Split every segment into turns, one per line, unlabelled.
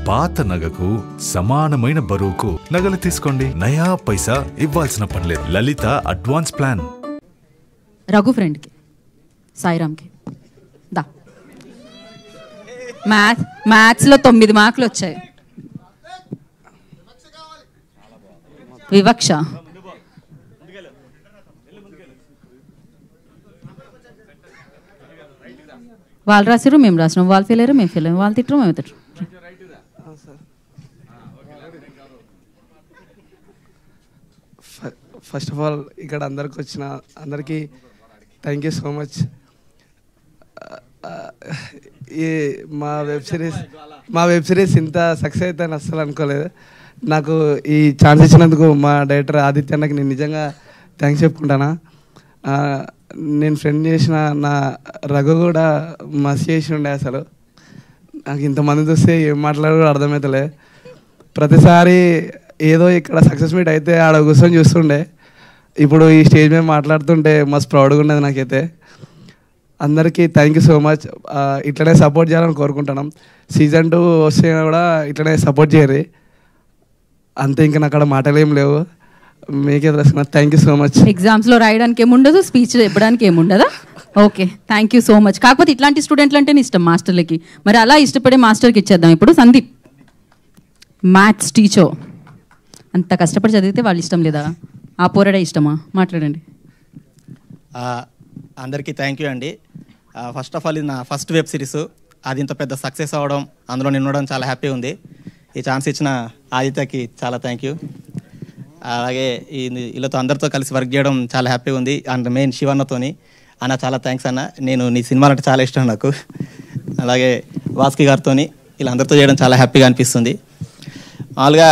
పాత నగకు సమానమైన బరువుకు నగలు తీసుకోండి. నయా పైసా ఇవ్వాల్సిన పనిలేదు. లలిత అడ్వాన్స్ ప్లాన్.
రఘు ఫ్రెండ్కి, సాయిరామ్కి దా. మ్యాథ్స్లో 9 మార్కులు వచ్చాయి. వివక్ష వాళ్ళు రాసిరు, మేము రాసినాం. వాళ్ళు ఫెయిల్ అయ్యారు, మేము ఫెయిల్ అయ్యాం. వాళ్ళు తిట్టరు, మేము తిట్టరు.
ఫస్ట్ ఆఫ్ ఆల్ ఇక్కడ అందరికీ థ్యాంక్ యూ సో మచ్. ఈ మా వెబ్ సిరీస్ ఇంత సక్సెస్ అవుతుందని అస్సలు అనుకోలేదు. నాకు ఈ ఛాన్స్ ఇచ్చినందుకు మా డైరెక్టర్ ఆదిత్య అన్నకి నేను నిజంగా థ్యాంక్స్ చెప్పుకుంటానా. నేను ఫ్రెండ్ చేసిన నా రఘు కూడా మస్తు చేసి ఉండే. అసలు నాకు ఇంతమంది చూస్తే ఏం మాట్లాడో అర్థమవుతలే. ప్రతిసారి ఏదో ఇక్కడ సక్సెస్ మీట్ అయితే ఆడ కూర్చొని చూస్తుండే. ఇప్పుడు ఈ స్టేజ్ మీద మాట్లాడుతుంటే మస్తు ప్రౌడ్గా ఉన్నది నాకైతే. అందరికీ థ్యాంక్ యూ సో మచ్. ఇట్లనే సపోర్ట్ చేయాలని కోరుకుంటున్నాం. సీజన్ 2 వస్తే కూడా ఇట్లనే సపోర్ట్ చేయరు. అంతే, ఇంకా నాకు అక్కడ మాటలు ఏం లేవు. మీకే తెలుసు. Thank you so much.
ఎగ్జామ్స్లో రాయడానికి ఏముండదు, స్పీచ్ చెప్పడానికి ఏముండదా? Okay, thank you so much. కాకపోతే ఇట్లాంటి స్టూడెంట్లు అంటేనే ఇష్టం మాస్టర్లకి. మరి అలా ఇష్టపడే మాస్టర్కి ఇచ్చేద్దాం. ఇప్పుడు సందీప్, మ్యాథ్స్ టీచర్. అంత కష్టపడి చదివితే వాళ్ళు ఇష్టం లేదా? ఆ పోరాడే ఇష్టమా? మాట్లాడండి.
అందరికీ థ్యాంక్ యూ అండి. ఫస్ట్ ఆఫ్ ఆల్ ఇది నా ఫస్ట్ వెబ్ సిరీస్. అది ఇంత పెద్ద సక్సెస్ అవ్వడం, అందులో నేను ఉండడం చాలా హ్యాపీగా ఉంది. ఈ ఛాన్స్ ఇచ్చిన ఆదిత్యకి చాలా థ్యాంక్ యూ. అలాగే వీళ్ళతో అందరితో కలిసి వర్క్ చేయడం చాలా హ్యాపీగా ఉంది. అండ్ మెయిన్ శివన్నతోని. అన్న చాలా థ్యాంక్స్ అన్న, నేను నీ సినిమాలు అంటే చాలా ఇష్టం నాకు. అలాగే వాస్కి గారితో వీళ్ళందరితో చేయడం చాలా హ్యాపీగా అనిపిస్తుంది. మామూలుగా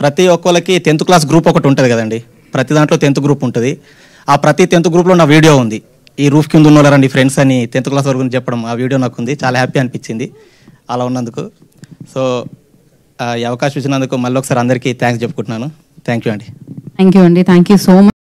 ప్రతి ఒక్కరికి 10th క్లాస్ గ్రూప్ ఒకటి ఉంటుంది కదండి. ప్రతి దాంట్లో 10th గ్రూప్ ఉంటుంది. ఆ ప్రతి 10th గ్రూప్లో నా వీడియో ఉంది. ఈ రూఫ్ కింద ఉన్నోళ్ళండి ఫ్రెండ్స్ అని 10th క్లాస్ వరకు చెప్పడం, ఆ వీడియో నాకు ఉంది. చాలా హ్యాపీ అనిపించింది అలా ఉన్నందుకు. సో ఈ అవకాశం ఇచ్చినందుకు మళ్ళీ ఒకసారి అందరికీ థ్యాంక్స్ చెప్పుకుంటున్నాను. థ్యాంక్ యూ అండి.
Thank you so much.